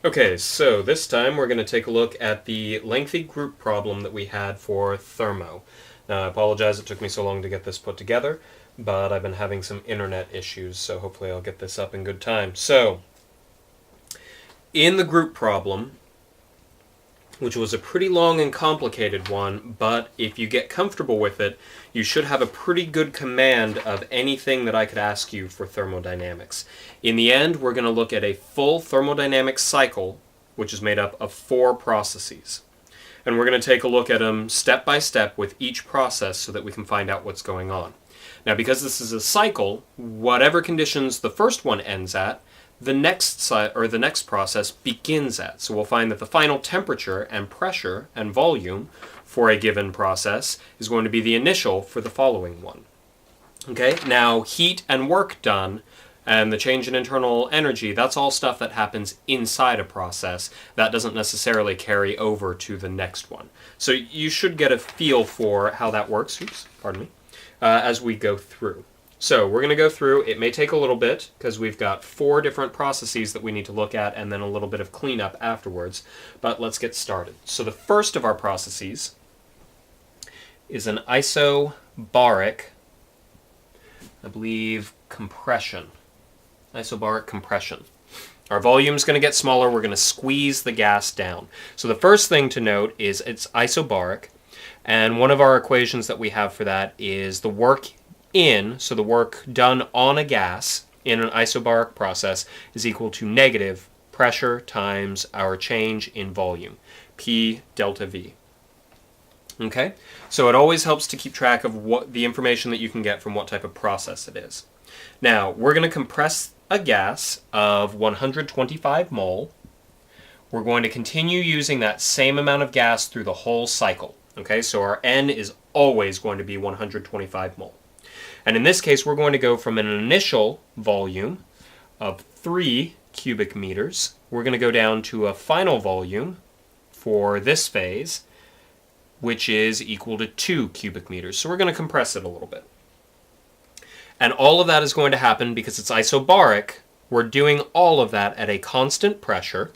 Okay, so this time we're going to take a look at the lengthy group problem that we had for thermo. Now, I apologize it took me so long to get this put together, but I've been having some internet issues, so hopefully I'll get this up in good time. So, in the group problem, which was a pretty long and complicated one, but if you get comfortable with it, you should have a pretty good command of anything that I could ask you for thermodynamics. In the end, we're going to look at a full thermodynamic cycle, which is made up of 4 processes. And we're going to take a look at them step by step with each process so that we can find out what's going on. Now, because this is a cycle, whatever conditions the first one ends at, the next process begins at. So we'll find that the final temperature and pressure and volume for a given process is going to be the initial for the following one. Okay, now heat and work done and the change in internal energy, that's all stuff that happens inside a process. That doesn't necessarily carry over to the next one. So you should get a feel for how that works, as we go through. So we're going to go through. It may take a little bit because we've got 4 different processes that we need to look at and then a little bit of cleanup afterwards. But let's get started. So the first of our processes is an isobaric, I believe, compression. Isobaric compression. Our volume is going to get smaller. We're going to squeeze the gas down. So the first thing to note is it's isobaric. And one of our equations that we have for that is the work so the work done on a gas in an isobaric process is equal to negative pressure times our change in volume, P delta V. Okay, so it always helps to keep track of what the information that you can get from what type of process it is. Now, we're going to compress a gas of 125 mole. We're going to continue using that same amount of gas through the whole cycle. Okay, so our N is always going to be 125 mole. And in this case, we're going to go from an initial volume of 3 cubic meters. We're going to go down to a final volume for this phase, which is equal to 2 cubic meters. So we're going to compress it a little bit. And all of that is going to happen because it's isobaric. We're doing all of that at a constant pressure,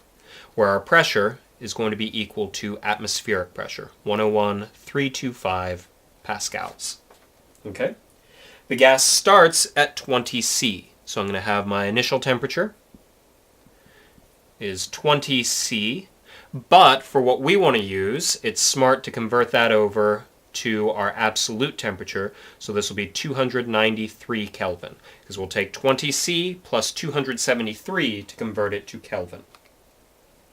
where our pressure is going to be equal to atmospheric pressure, 101,325 pascals. Okay? The gas starts at 20 C. So I'm going to have my initial temperature is 20 C. But for what we want to use, it's smart to convert that over to our absolute temperature. So this will be 293 Kelvin. Because we'll take 20 C plus 273 to convert it to Kelvin.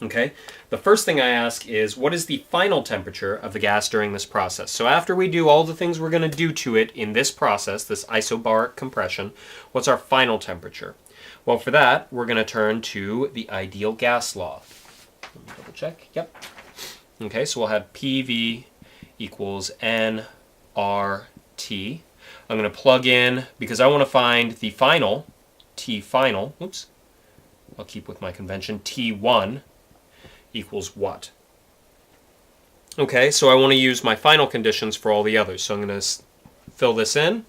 Okay, the first thing I ask is, what is the final temperature of the gas during this process? So after we do all the things we're going to do to it in this process, this isobaric compression, what's our final temperature? Well, for that, we're going to turn to the ideal gas law. Let me double check. Yep. Okay, so we'll have PV equals NRT. I'm going to plug in, because I want to find the final, T final, oops, I'll keep with my convention, T1 equals what? Okay, so I want to use my final conditions for all the others. So I'm going to fill this in.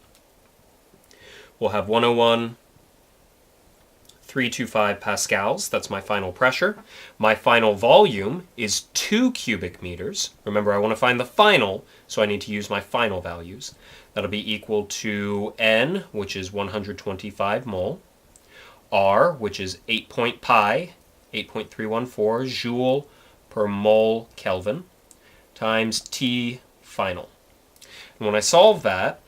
We'll have 101,325 pascals. That's my final pressure. My final volume is 2 cubic meters. Remember, I want to find the final, so I need to use my final values. That'll be equal to N, which is 125 mole, R, which is 8.314 joule per mole Kelvin, times T final. And when I solve that,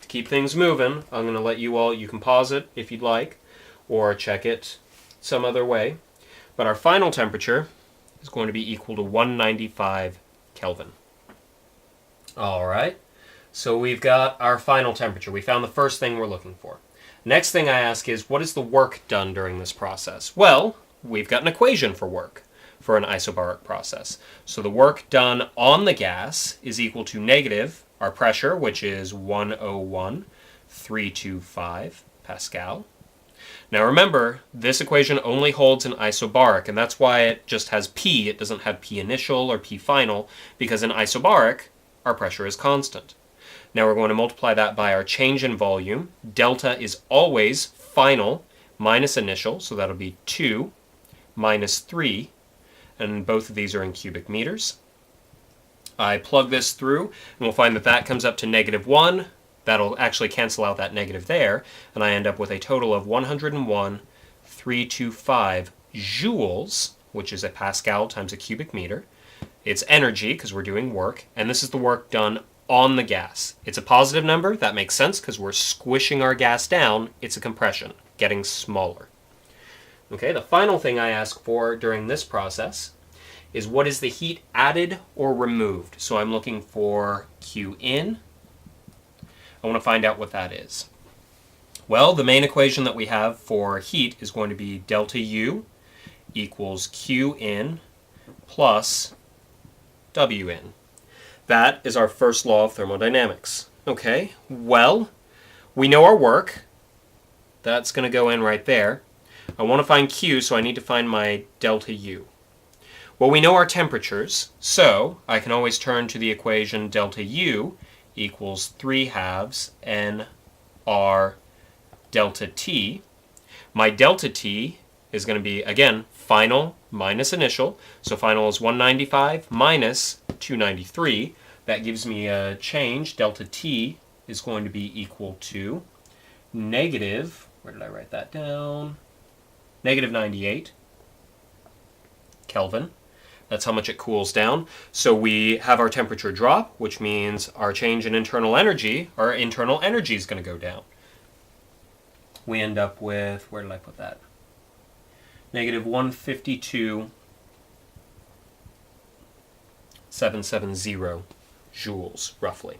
to keep things moving, I'm going to let you can pause it if you'd like, or check it some other way. But our final temperature is going to be equal to 195 Kelvin. All right, so we've got our final temperature. We found the first thing we're looking for. Next thing I ask is, what is the work done during this process? Well, we've got an equation for work for an isobaric process. So the work done on the gas is equal to negative our pressure, which is 101,325 Pascal. Now remember, this equation only holds in isobaric, and that's why it just has P. It doesn't have P initial or P final, because in isobaric, our pressure is constant. Now we're going to multiply that by our change in volume. Delta is always final minus initial, so that'll be 2 minus 3, and both of these are in cubic meters. I plug this through, and we'll find that that comes up to -1. That'll actually cancel out that negative there, and I end up with a total of 101,325 joules, which is a Pascal times a cubic meter. It's energy, because we're doing work, and this is the work done on the gas. It's a positive number. That makes sense, because we're squishing our gas down. It's a compression, getting smaller. Okay, the final thing I ask for during this process is what is the heat added or removed. So I'm looking for Q in. I want to find out what that is. Well, the main equation that we have for heat is going to be delta U equals Q in plus W in. That is our first law of thermodynamics. Okay, well, we know our work. That's going to go in right there. I want to find Q, so I need to find my delta U. Well, we know our temperatures, so I can always turn to the equation delta U equals 3/2 nR delta T. My delta T is going to be, again, final minus initial. So final is 195 minus 293. That gives me a change. Delta T is going to be equal to negative, where did I write that down? Negative 98 Kelvin. That's how much it cools down. So we have our temperature drop, which means our change in internal energy is going to go down. We end up with, where did I put that? Negative 152,770 joules, roughly.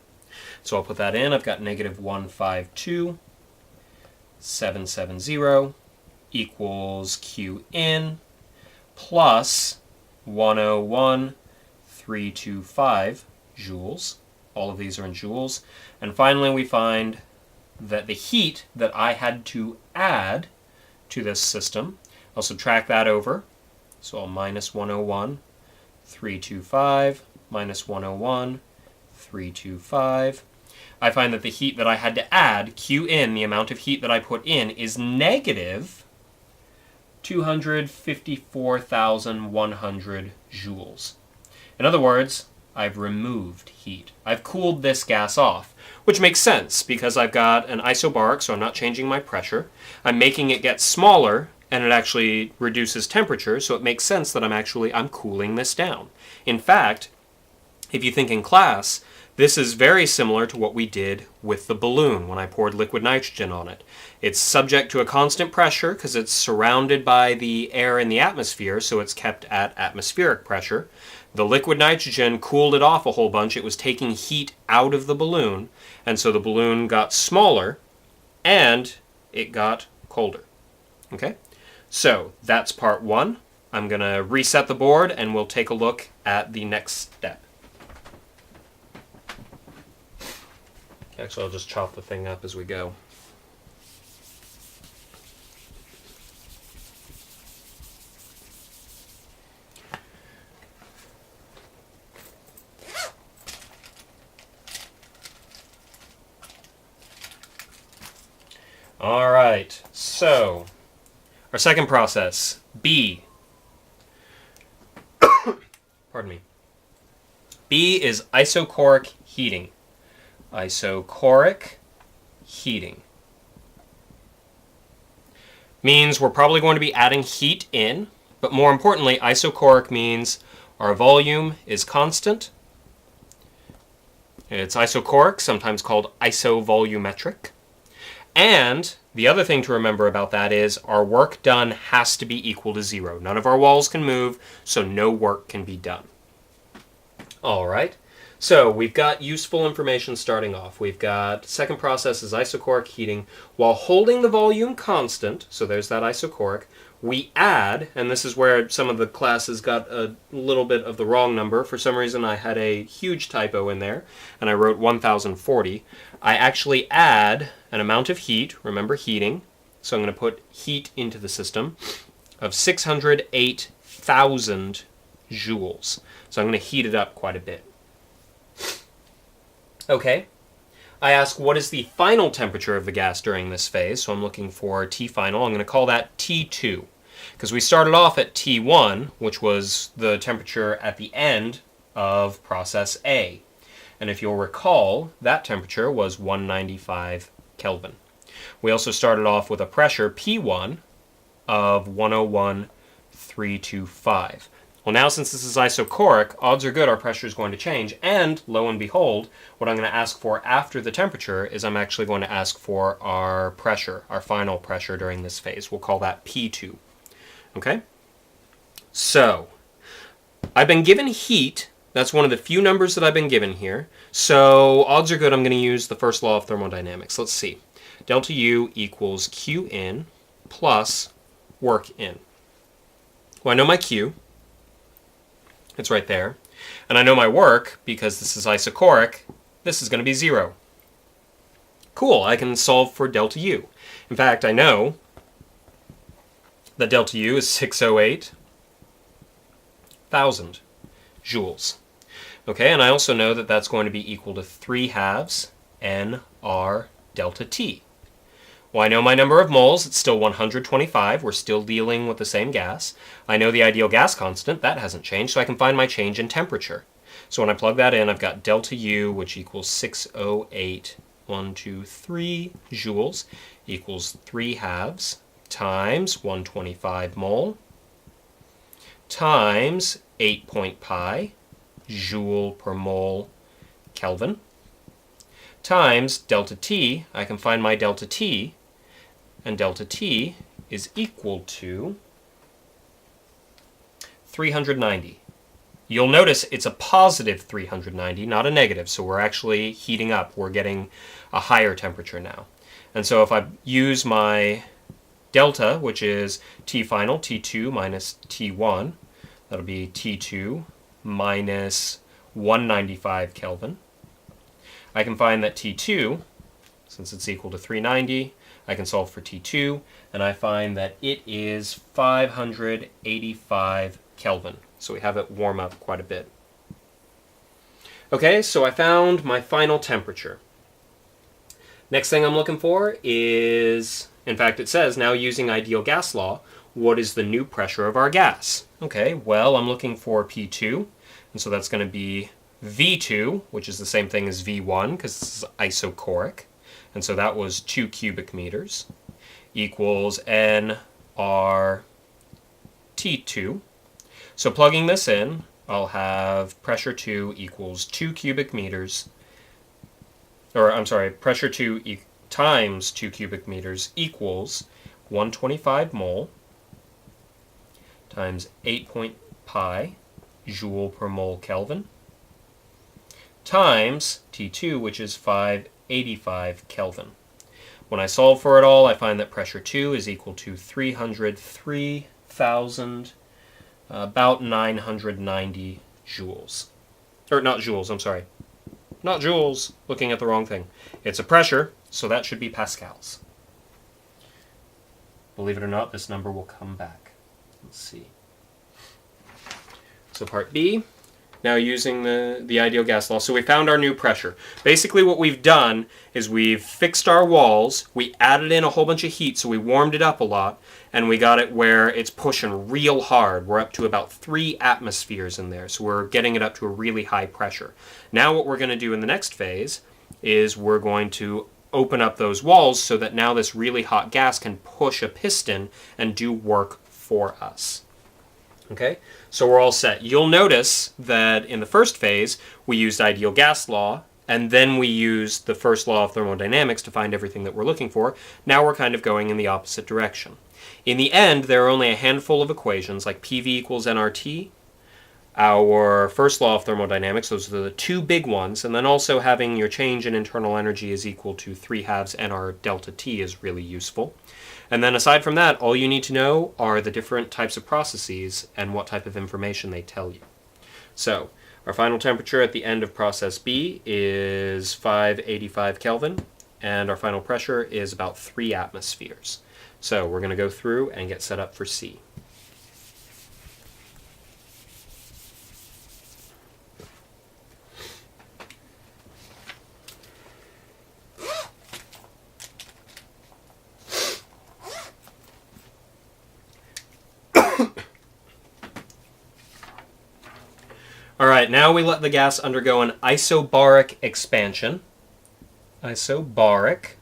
So I'll put that in. I've got negative 152,770 equals Q in plus 101,325 joules. All of these are in joules. And finally we find that the heat that I had to add to this system, I'll subtract that over. So I'll minus 101,325 minus 101,325. I find that the heat that I had to add, Q in, the amount of heat that I put in, is negative 254,100 joules. In other words, I've removed heat. I've cooled this gas off, which makes sense because I've got an isobaric, so I'm not changing my pressure. I'm making it get smaller, and it actually reduces temperature, so it makes sense that I'm cooling this down. In fact, if you think in class, this is very similar to what we did with the balloon when I poured liquid nitrogen on it. It's subject to a constant pressure because it's surrounded by the air in the atmosphere, so it's kept at atmospheric pressure. The liquid nitrogen cooled it off a whole bunch. It was taking heat out of the balloon, and so the balloon got smaller and it got colder. Okay? So that's part one. I'm going to reset the board and we'll take a look at the next step. Actually, I'll just chop the thing up as we go. All right, so our second process, B. Pardon me. B is isochoric heating. Isochoric heating means we're probably going to be adding heat in, but more importantly, isochoric means our volume is constant. It's isochoric, sometimes called isovolumetric. And the other thing to remember about that is our work done has to be equal to 0. None of our walls can move, so no work can be done. All right. So we've got useful information starting off. We've got second process is isochoric heating. While holding the volume constant, so there's that isochoric, we add, and this is where some of the classes got a little bit of the wrong number. For some reason I had a huge typo in there, and I wrote 1040. I actually add an amount of heat, remember heating, so I'm going to put heat into the system, of 608,000 joules. So I'm going to heat it up quite a bit. Okay, I ask what is the final temperature of the gas during this phase, so I'm looking for T final. I'm going to call that T2. Because we started off at T1, which was the temperature at the end of process A. And if you'll recall, that temperature was 195 Kelvin. We also started off with a pressure, P1, of 101,325. Well, now since this is isochoric, odds are good our pressure is going to change, and lo and behold, what I'm going to ask for after the temperature is I'm actually going to ask for our pressure, our final pressure during this phase. We'll call that P2. Okay? So, I've been given heat. That's one of the few numbers that I've been given here. So, odds are good I'm going to use the first law of thermodynamics. Let's see. Delta U equals Q in plus work in. Well, I know my Q. It's right there. And I know my work, because this is isochoric, this is going to be 0. Cool, I can solve for delta U. In fact, I know that delta U is 608,000 joules. Okay, and I also know that that's going to be equal to 3/2 nR delta T. Well, I know my number of moles, it's still 125, we're still dealing with the same gas. I know the ideal gas constant, that hasn't changed, so I can find my change in temperature. So when I plug that in, I've got delta U, which equals 608,123 joules, equals 3/2 times 125 mole, times 8 joule per mole Kelvin, times delta T. I can find my delta T, and delta T is equal to 390. You'll notice it's a positive 390, not a negative, so we're actually heating up. We're getting a higher temperature now. And so if I use my delta, which is T final, T2 minus T1, that'll be T2 minus 195 Kelvin. I can find that T2, since it's equal to 390, I can solve for T2, and I find that it is 585 Kelvin. So we have it warm up quite a bit. Okay, so I found my final temperature. Next thing I'm looking for is, in fact it says, now using ideal gas law, what is the new pressure of our gas? Okay, well I'm looking for P2, and so that's going to be V2, which is the same thing as V1 because this is isochoric, and so that was 2 cubic meters, equals nR T2. So plugging this in, I'll have pressure 2 equals 2 cubic meters, or I'm sorry, pressure 2 times 2 cubic meters equals 125 mole times 8 joule per mole Kelvin, times T2, which is 585 Kelvin. When I solve for it all, I find that pressure 2 is equal to 303,000, about 990 joules. Or not joules, I'm sorry. Not joules, looking at the wrong thing. It's a pressure, so that should be pascals. Believe it or not, this number will come back. Let's see. So part B, now using the ideal gas law. So we found our new pressure. Basically what we've done is we've fixed our walls, we added in a whole bunch of heat, so we warmed it up a lot, and we got it where it's pushing real hard. We're up to about 3 atmospheres in there, so we're getting it up to a really high pressure. Now what we're going to do in the next phase is we're going to open up those walls so that now this really hot gas can push a piston and do work for us. Okay, so we're all set. You'll notice that in the first phase, we used ideal gas law, and then we used the first law of thermodynamics to find everything that we're looking for. Now we're kind of going in the opposite direction. In the end, there are only a handful of equations, like PV equals nRT, our first law of thermodynamics, those are the 2 big ones, and then also having your change in internal energy is equal to 3/2 nR delta T is really useful. And then aside from that, all you need to know are the different types of processes and what type of information they tell you. So, our final temperature at the end of process B is 585 Kelvin, and our final pressure is about 3 atmospheres. So, we're going to go through and get set up for C. All right, now we let the gas undergo an isobaric expansion. Isobaric.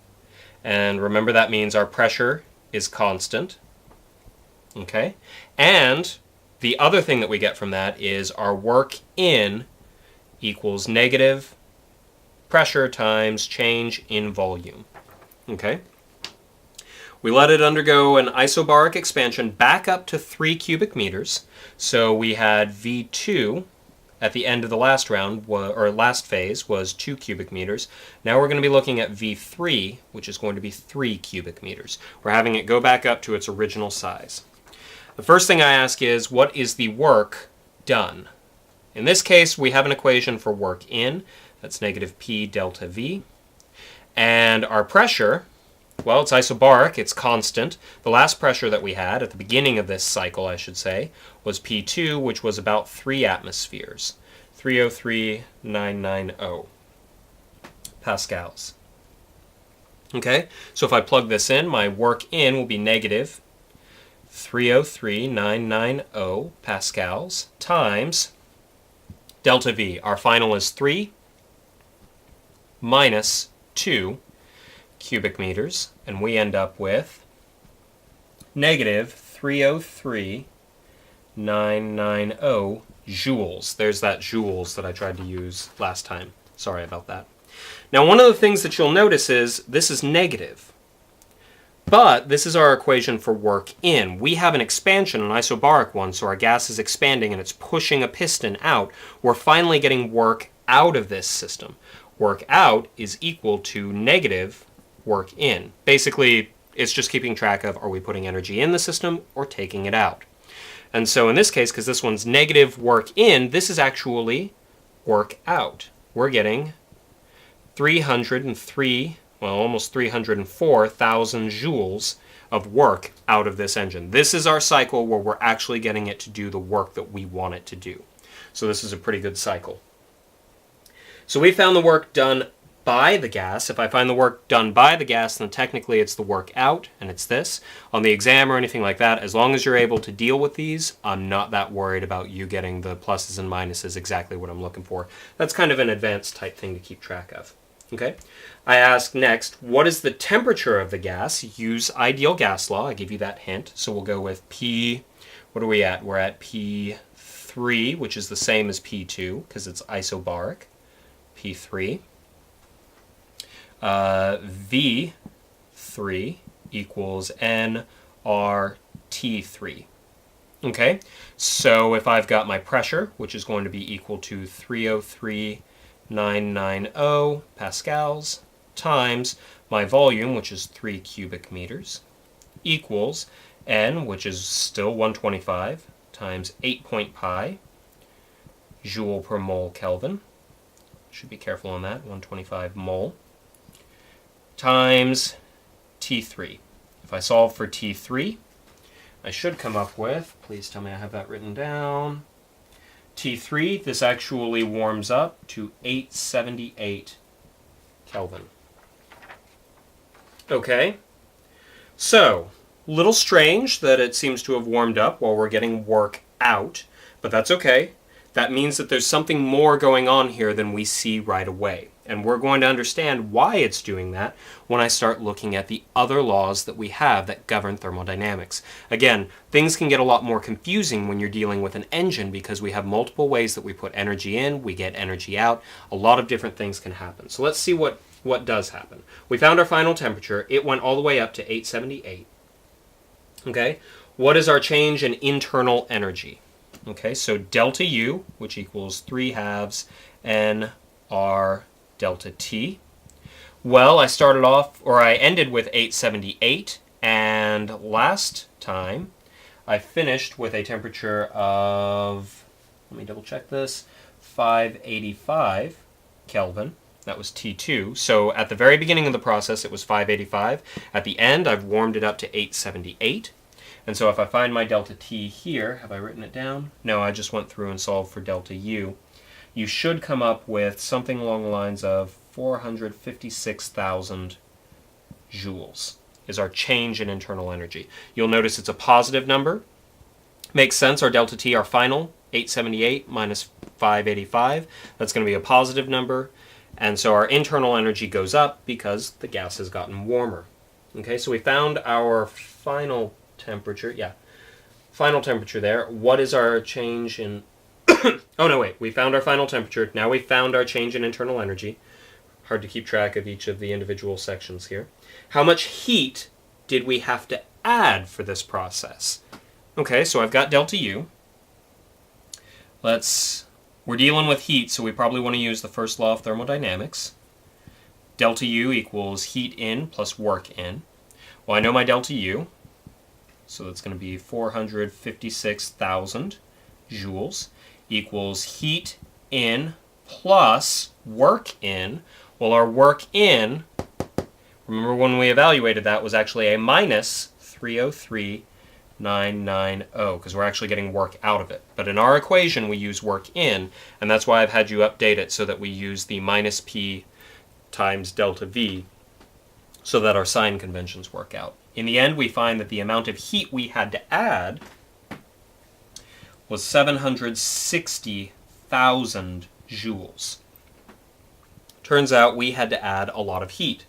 And remember that means our pressure is constant. Okay? And the other thing that we get from that is our work in equals negative pressure times change in volume. Okay? We let it undergo an isobaric expansion back up to 3 cubic meters. So we had V2 at the end of the last round, or last phase, was 2 cubic meters. Now we're going to be looking at V3, which is going to be 3 cubic meters. We're having it go back up to its original size. The first thing I ask is, what is the work done? In this case, we have an equation for work in. That's negative P delta V. And our pressure, well, it's isobaric, it's constant. The last pressure that we had at the beginning of this cycle, I should say, was P2, which was about 3 atmospheres, 303,990 pascals. Okay, so if I plug this in, my work in will be negative 303,990 pascals times delta V. Our final is 3 minus 2 cubic meters, and we end up with negative 303,990 joules. There's that joules that I tried to use last time. Sorry about that. Now, one of the things that you'll notice is this is negative, but this is our equation for work in. We have an expansion, an isobaric one, so our gas is expanding and it's pushing a piston out. We're finally getting work out of this system. Work out is equal to negative work in. Basically, it's just keeping track of, are we putting energy in the system or taking it out? And so in this case, because this one's negative work in, this is actually work out. We're getting 303, well, almost 304,000 joules of work out of this engine. This is our cycle where we're actually getting it to do the work that we want it to do. So this is a pretty good cycle. So we found the work done by the gas. If I find the work done by the gas, then technically it's the work out, and it's this. On the exam or anything like that, as long as you're able to deal with these, I'm not that worried about you getting the pluses and minuses exactly what I'm looking for. That's kind of an advanced type thing to keep track of. Okay? I ask next, what is the temperature of the gas? Use ideal gas law. I give you that hint. So we'll go with P, what are we at? We're at P3, which is the same as P2, because it's isobaric. P3. V3 equals nRT3. Okay, so if I've got my pressure, which is going to be equal to 303,990 pascals, times my volume, which is 3 cubic meters, equals N, which is still 125, times 8.pi joule per mole Kelvin. Should be careful on that, 125 mole, times T3. If I solve for T3, I should come up with, please tell me I have that written down, T3, this actually warms up to 878 Kelvin. Okay, so, little strange that it seems to have warmed up while we're getting work out, but that's okay. That means that there's something more going on here than we see right away. And we're going to understand why it's doing that when I start looking at the other laws that we have that govern thermodynamics. Again, things can get a lot more confusing when you're dealing with an engine because we have multiple ways that we put energy in, we get energy out. A lot of different things can happen. So let's see what does happen. We found our final temperature. It went all the way up to 878. Okay, what is our change in internal energy? Okay, so delta U, which equals 3/2 nR delta T. Well, I ended with 878, and last time I finished with a temperature of, let me double check this, 585 Kelvin. That was T2. So at the very beginning of the process, it was 585. At the end, I've warmed it up to 878. And so if I find my delta T here, have I written it down? No, I just went through and solved for delta U. You should come up with something along the lines of 456,000 joules is our change in internal energy. You'll notice it's a positive number. Makes sense, our delta T, our final 878 minus 585. That's going to be a positive number. And so our internal energy goes up because the gas has gotten warmer. Okay, so we found our final temperature. Yeah, final temperature there. What is our change in... oh, no, wait. We found our final temperature. Now we found our change in internal energy. Hard to keep track of each of the individual sections here. How much heat did we have to add for this process? Okay, so I've got delta U. We're dealing with heat, so we probably want to use the first law of thermodynamics. Delta U equals heat in plus work in. Well, I know my delta U, so that's going to be 456,000 joules equals heat in plus work in. Well, our work in, remember when we evaluated that, was actually a minus 303,990 because we're actually getting work out of it. But in our equation, we use work in, and that's why I've had you update it so that we use the minus P times delta V so that our sign conventions work out. In the end, we find that the amount of heat we had to add was 760,000 joules. Turns out we had to add a lot of heat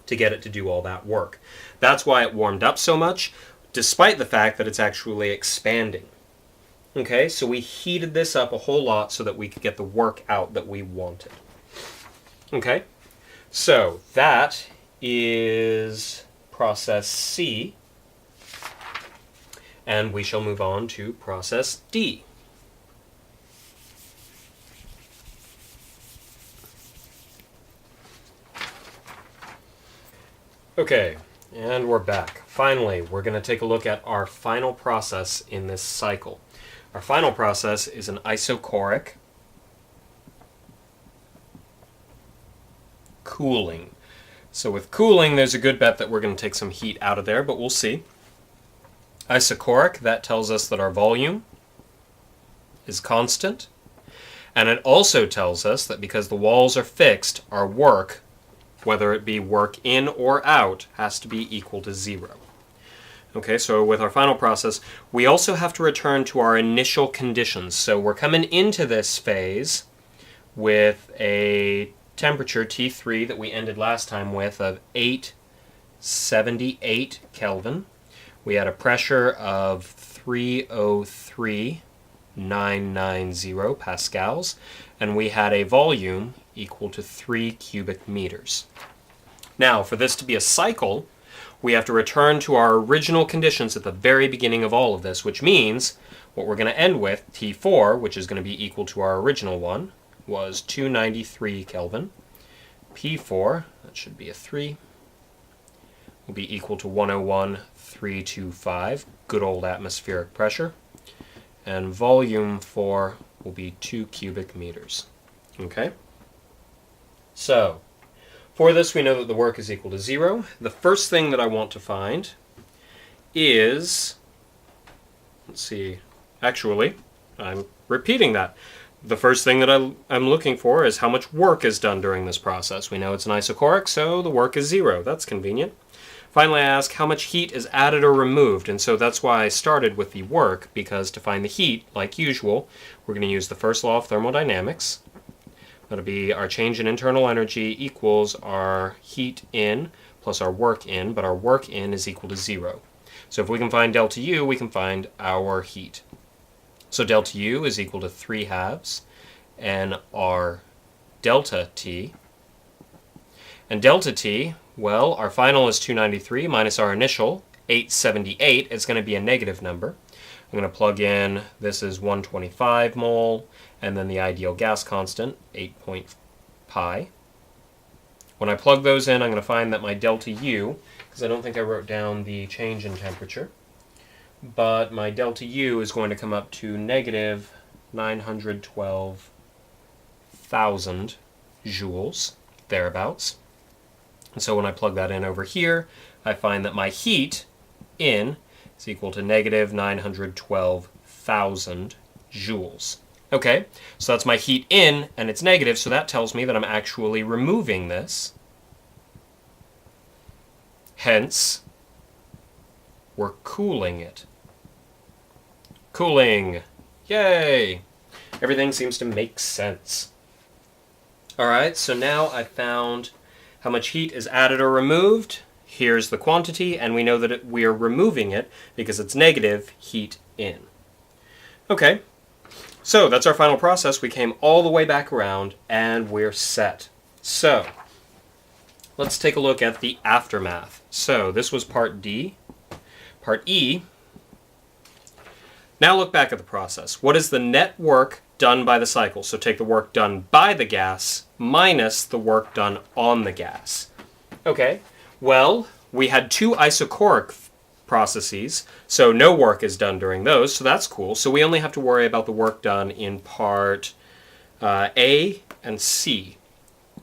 to get it to do all that work. That's why it warmed up so much, despite the fact that it's actually expanding. Okay, so we heated this up a whole lot so that we could get the work out that we wanted. Okay, so that is process C, and we shall move on to process D. Okay, and we're back. Finally, we're going to take a look at our final process in this cycle. Our final process is an isochoric cooling. So with cooling, there's a good bet that we're going to take some heat out of there, but we'll see. Isochoric, that tells us that our volume is constant. And it also tells us that because the walls are fixed, our work, whether it be work in or out, has to be equal to 0. Okay, so with our final process, we also have to return to our initial conditions. So we're coming into this phase with a temperature, T3, that we ended last time with of 878 Kelvin. We had a pressure of 303,990 pascals, and we had a volume equal to 3 cubic meters. Now, for this to be a cycle, we have to return to our original conditions at the very beginning of all of this, which means what we're going to end with, T4, which is going to be equal to our original one, was 293 Kelvin. P4, that should be a 3, will be equal to 101,325, good old atmospheric pressure. And volume 4 will be 2 cubic meters. Okay? So, for this we know that the work is equal to 0. The first thing that I want to find is, let's see, actually, I'm repeating that. The first thing that I'm looking for is how much work is done during this process. We know it's an isochoric, so the work is 0. That's convenient. Finally, I ask how much heat is added or removed, and so that's why I started with the work, because to find the heat, like usual, we're going to use the first law of thermodynamics. That'll be our change in internal energy equals our heat in plus our work in, but our work in is equal to 0. So if we can find delta U, we can find our heat. So delta U is equal to 3 halves nR delta T. And delta T, well, our final is 293 minus our initial, 878. It's going to be a negative number. I'm going to plug in, this is 125 mole, and then the ideal gas constant, 8.pi. When I plug those in, I'm going to find that my delta U, because I don't think I wrote down the change in temperature, but my delta U is going to come up to negative 912,000 joules, thereabouts. And so when I plug that in over here, I find that my heat in is equal to negative 912,000 joules. Okay, so that's my heat in, and it's negative, so that tells me that I'm actually removing this. Hence, we're cooling it. Cooling, Yay! Everything seems to make sense. Alright, so now I found how much heat is added or removed. Here's the quantity, and we know that we are removing it because it's negative heat in. Okay, so that's our final process. We came all the way back around, and we're set. So, let's take a look at the aftermath. So, this was part D. Part E. Now look back at the process. What is the net work done by the cycle? So take the work done by the gas minus the work done on the gas. Okay, well, we had two isochoric processes, so no work is done during those, so that's cool. So we only have to worry about the work done in part A and C.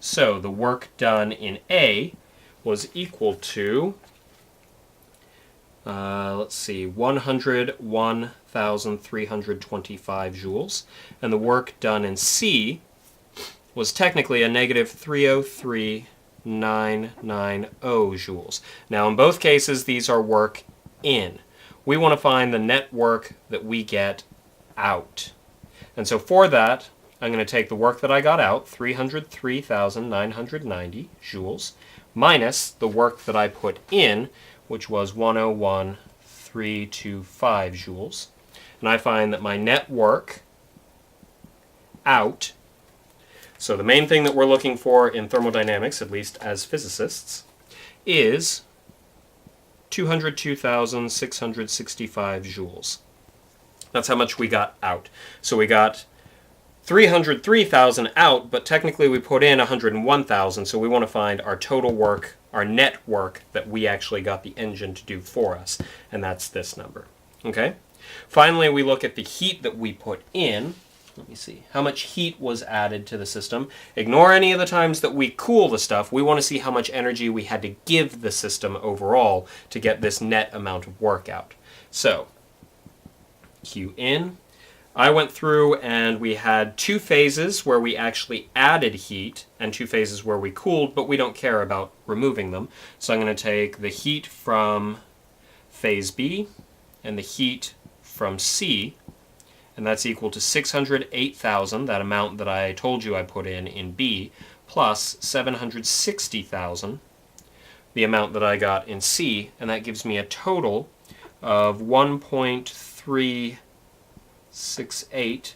So the work done in A was equal to, let's see, 101,325 joules. And the work done in C was technically a negative 303,990 joules. Now in both cases, these are work in. We want to find the net work that we get out. And so for that, I'm going to take the work that I got out, 303,990 joules, minus the work that I put in, which was 101,325 joules. And I find that my net work out, so the main thing that we're looking for in thermodynamics, at least as physicists, is 202,665 joules. That's how much we got out. So we got 303,000 out, but technically we put in 101,000, so we want to find our total work, our net work that we actually got the engine to do for us, and that's this number. Okay? Finally, we look at the heat that we put in. Let me see. How much heat was added to the system? Ignore any of the times that we cool the stuff. We want to see how much energy we had to give the system overall to get this net amount of work out. So, Q in. I went through and we had two phases where we actually added heat and two phases where we cooled, but we don't care about removing them. So I'm going to take the heat from phase B and the heat from C, and that's equal to 608,000, that amount that I told you I put in B, plus 760,000, the amount that I got in C, and that gives me a total of 1.368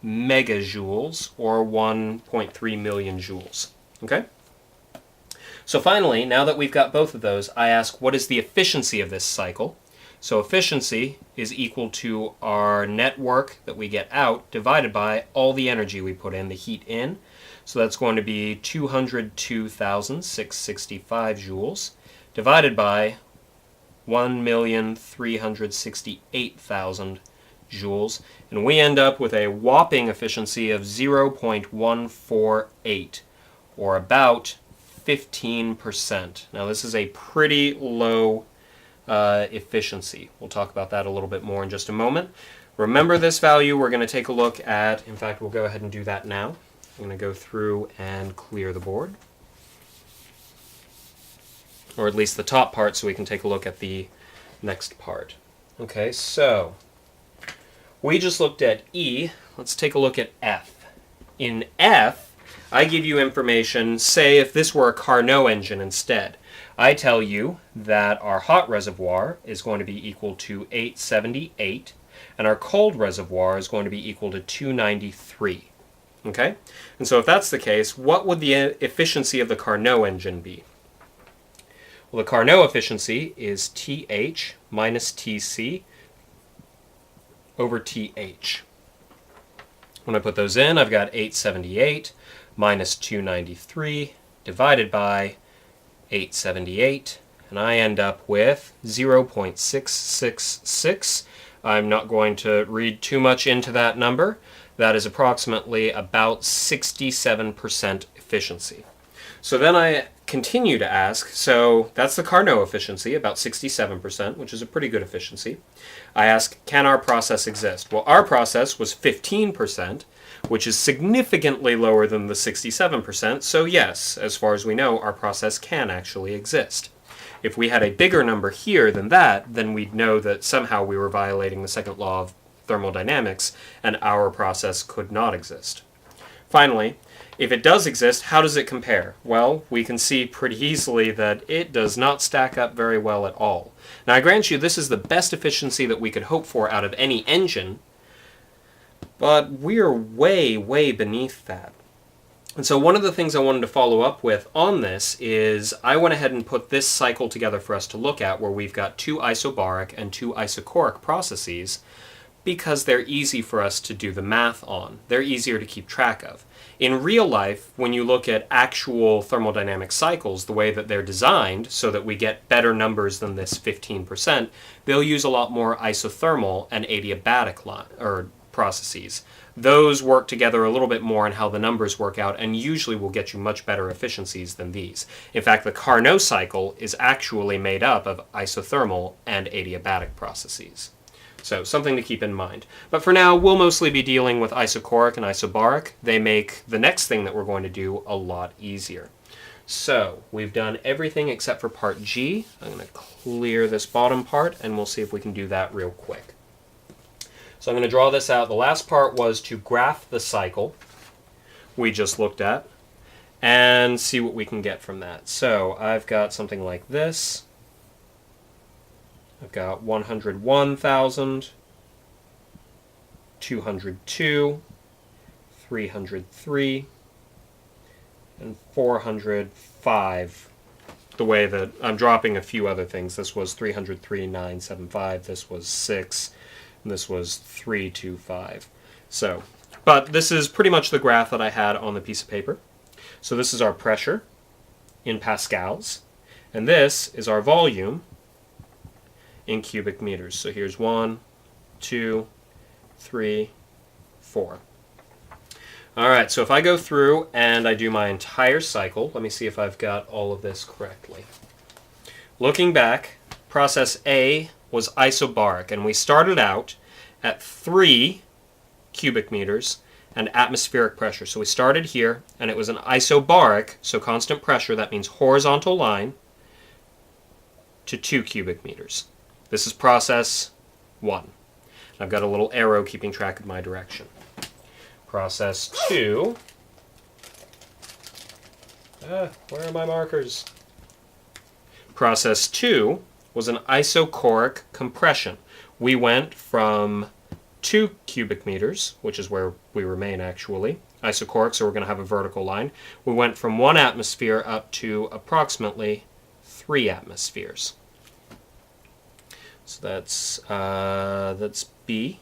megajoules, or 1.3 million joules. Okay? So finally, now that we've got both of those, I ask, what is the efficiency of this cycle? So efficiency is equal to our net work that we get out divided by all the energy we put in, the heat in. So that's going to be 202,665 joules divided by 1,368,000 joules. And we end up with a whopping efficiency of 0.148, or about 15%. Now this is a pretty low efficiency. We'll talk about that a little bit more in just a moment. Remember this value, we're going to take a look at, in fact, we'll go ahead and do that now. I'm going to go through and clear the board, or at least the top part, so we can take a look at the next part. Okay, so we just looked at E. Let's take a look at F. In F, I give you information, say if this were a Carnot engine instead. I tell you that our hot reservoir is going to be equal to 878, and our cold reservoir is going to be equal to 293. Okay? And so if that's the case, what would the efficiency of the Carnot engine be? Well, the Carnot efficiency is TH minus TC over TH. When I put those in, I've got 878 minus 293 divided by 878, and I end up with 0.666. I'm not going to read too much into that number. That is approximately about 67% efficiency. So then I continue to ask, so that's the Carnot efficiency, about 67%, which is a pretty good efficiency. I ask, can our process exist? Well, our process was 15%, which is significantly lower than the 67%, so yes, as far as we know, our process can actually exist. If we had a bigger number here than that, then we'd know that somehow we were violating the second law of thermodynamics, and our process could not exist. Finally, if it does exist, how does it compare? Well, we can see pretty easily that it does not stack up very well at all. Now, I grant you this is the best efficiency that we could hope for out of any engine, but we're way, way beneath that. And so one of the things I wanted to follow up with on this is I went ahead and put this cycle together for us to look at where we've got 2 isobaric and 2 isochoric processes because they're easy for us to do the math on. They're easier to keep track of. In real life, when you look at actual thermodynamic cycles, the way that they're designed so that we get better numbers than this 15%, they'll use a lot more isothermal and adiabatic processes. Those work together a little bit more in how the numbers work out and usually will get you much better efficiencies than these. In fact, the Carnot cycle is actually made up of isothermal and adiabatic processes. So something to keep in mind. But for now, we'll mostly be dealing with isochoric and isobaric. They make the next thing that we're going to do a lot easier. So we've done everything except for part G. I'm going to clear this bottom part and we'll see if we can do that real quick. So I'm going to draw this out. The last part was to graph the cycle we just looked at and see what we can get from that. So I've got something like this. I've got 101,000, 202, 303, and 405. The way that I'm dropping a few other things. This was 303,975, this was 6, and this was 325. So, but this is pretty much the graph that I had on the piece of paper. So this is our pressure in pascals, and this is our volume in cubic meters. So here's 1, 2, 3, 4. All right, so if I go through and I do my entire cycle, let me see if I've got all of this correctly. Looking back, process A was isobaric, and we started out at 3 cubic meters and atmospheric pressure. So we started here, and it was an isobaric, so constant pressure, that means horizontal line, to 2 cubic meters. This is process 1. I've got a little arrow keeping track of my direction. Process 2. Where are my markers? Process 2 was an isochoric compression. We went from 2 cubic meters, which is where we remain actually, isochoric, so we're going to have a vertical line. We went from 1 atmosphere up to approximately 3 atmospheres. So that's B.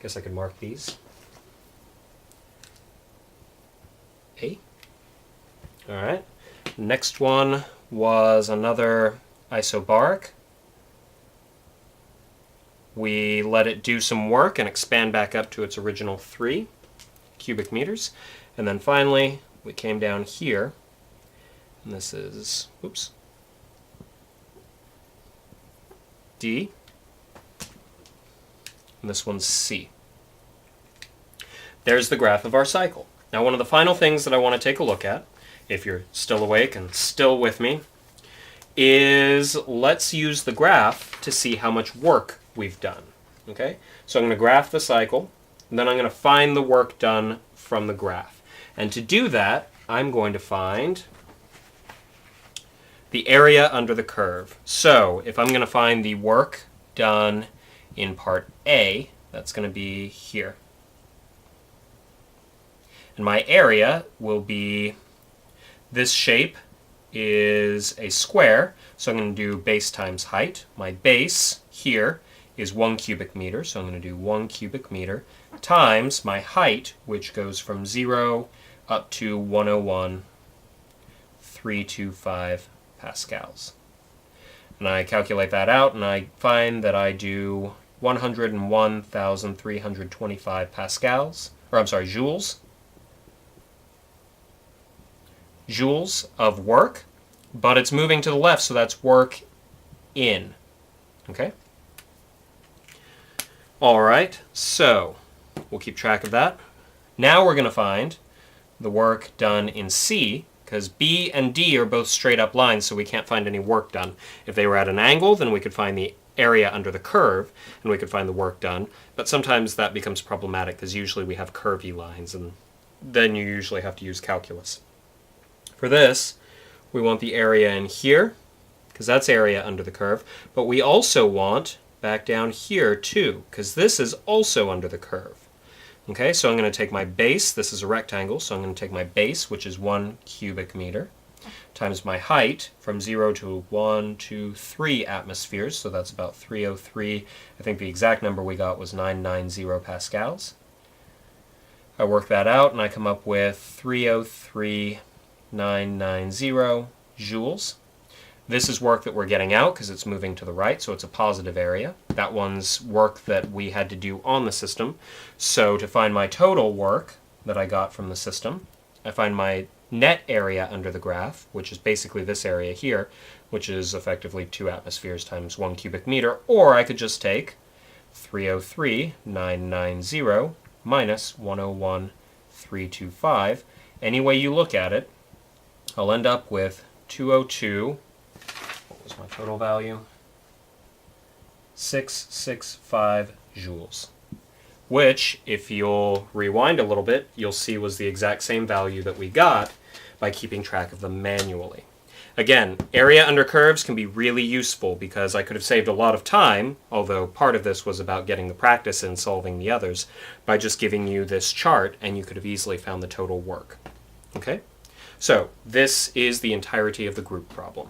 Guess I could mark these. A. All right. Next one was another isobaric. We let it do some work and expand back up to its original 3 cubic meters. And then finally, we came down here, and this is, oops, D, and this one's C. There's the graph of our cycle. Now, one of the final things that I want to take a look at, if you're still awake and still with me, is let's use the graph to see how much work we've done. Okay? So I'm going to graph the cycle, and then I'm going to find the work done from the graph. And to do that, I'm going to find the area under the curve. So if I'm going to find the work done in part A, that's going to be here. And my area will be, this shape is a square, so I'm going to do base times height. My base here is 1 cubic meter, so I'm going to do 1 cubic meter times my height, which goes from 0 up to 101,325 pascals. And I calculate that out, and I find that I do 101,325 pascals, or I'm sorry, joules. Joules of work, but it's moving to the left, so that's work in. Okay? All right, so we'll keep track of that. Now we're going to find the work done in C, because B and D are both straight up lines, so we can't find any work done. If they were at an angle, then we could find the area under the curve, and we could find the work done. But sometimes that becomes problematic because usually we have curvy lines, and then you usually have to use calculus. For this, we want the area in here, because that's area under the curve, but we also want back down here too, because this is also under the curve. Okay, so I'm going to take my base, this is a rectangle, so I'm going to take my base, which is 1 cubic meter, times my height from 0 to 1, 2, 3 atmospheres, so that's about 303. I think the exact number we got was 990 pascals. I work that out and I come up with 303,990 joules. This is work that we're getting out because it's moving to the right, so it's a positive area. That one's work that we had to do on the system. So to find my total work that I got from the system, I find my net area under the graph, which is basically this area here, which is effectively 2 atmospheres times 1 cubic meter, or I could just take 303,990 minus 101,325. Any way you look at it, I'll end up with 202. What was my total value? 665 joules. Which, if you'll rewind a little bit, you'll see was the exact same value that we got by keeping track of them manually. Again, area under curves can be really useful because I could have saved a lot of time, although part of this was about getting the practice in solving the others, by just giving you this chart, and you could have easily found the total work. Okay? So, this is the entirety of the group problem.